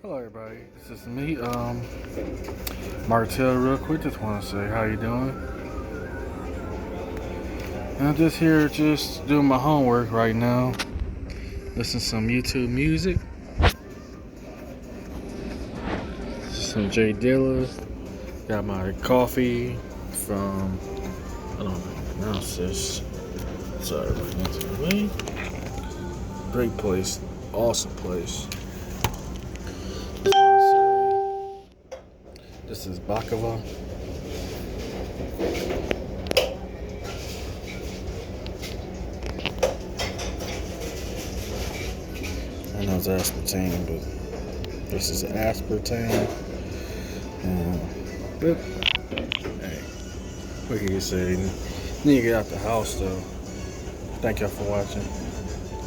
Hello everybody, this is me, Martell real quick, just want to say how you doing. And I'm just here just doing my homework right now. Listen to some YouTube music. Some J Dilla. Got my coffee from, I don't know how to pronounce this. Sorry about that. Great place, awesome place. This is baklava. I know it's aspartame, but this is aspartame. But hey, what can you say? Need to get out the house though. Thank y'all for watching.